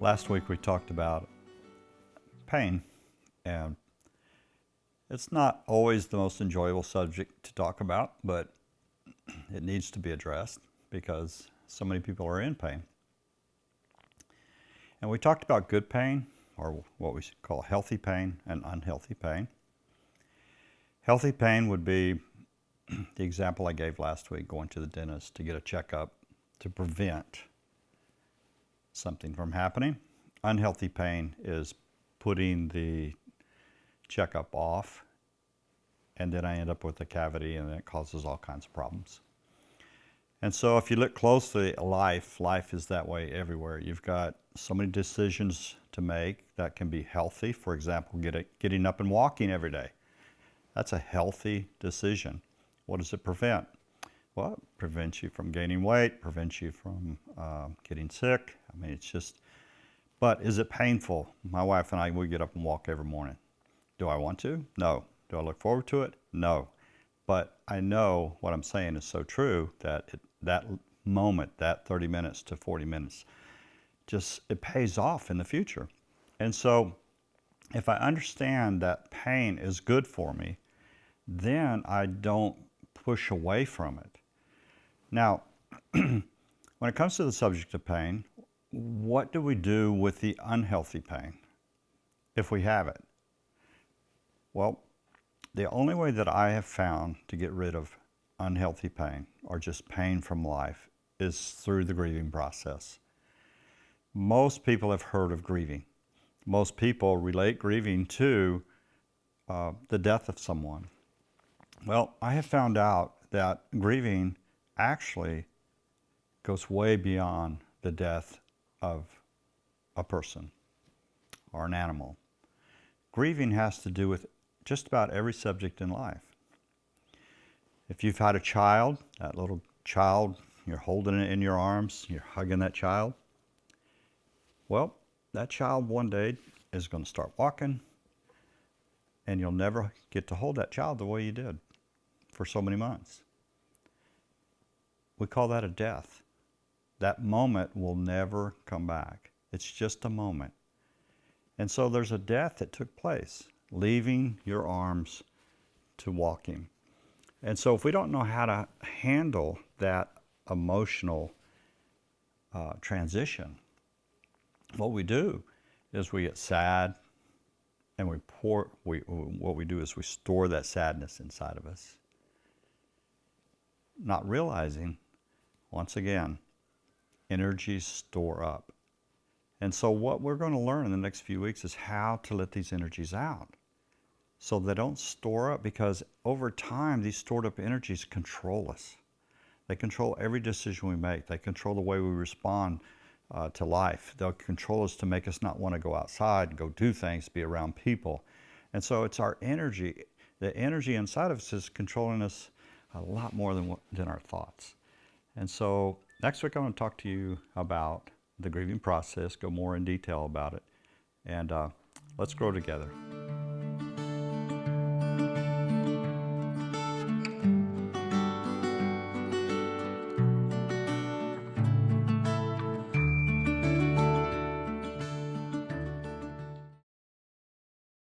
Last week we talked about pain, and it's not always the most enjoyable subject to talk about, but it needs to be addressed because so many people are in pain. And we talked about good pain, or what we call healthy pain, and unhealthy pain. Healthy pain would be the example I gave last week, going to the dentist to get a checkup to prevent something from happening. Unhealthy pain is putting the checkup off, and then I end up with a cavity, and it causes all kinds of problems. And so if you look closely at life is that way everywhere. You've got so many decisions to make that can be healthy. For example, getting up and walking every day. That's a healthy decision. What does it prevent? Well, it prevents you from gaining weight, prevents you from getting sick. I mean, it's just, but is it painful? My wife and I, we get up and walk every morning. Do I want to? No. Do I look forward to it? No. But I know what I'm saying is so true that that moment, that 30 minutes to 40 minutes, just it pays off in the future. And so if I understand that pain is good for me, then I don't push away from it. Now, when it comes to the subject of pain, what do we do with the unhealthy pain if we have it? Well, the only way that I have found to get rid of unhealthy pain, or just pain from life, is through the grieving process. Most people have heard of grieving. Most people relate grieving to the death of someone. Well, I have found out that grieving actually goes way beyond the death of a person or an animal. Grieving has to do with just about every subject in life. If you've had a child, that little child, you're holding it in your arms, you're hugging that child, well, that child one day is going to start walking, and you'll never get to hold that child the way you did for so many months. We call that a death. That moment will never come back. It's just a moment. And so there's a death that took place, leaving your arms to walking. And so if we don't know how to handle that emotional transition, what we do is we get sad, and what we do is we store that sadness inside of us, not realizing, once again, energies store up. And so what we're going to learn in the next few weeks is how to let these energies out so they don't store up, because over time these stored up energies control us. They control every decision we make. They control the way we respond to life. They'll control us to make us not want to go outside, go do things, be around people. And so it's our energy. The energy inside of us is controlling us a lot more than our thoughts. And so next week I want to talk to you about the grieving process, go more in detail about it, and let's grow together.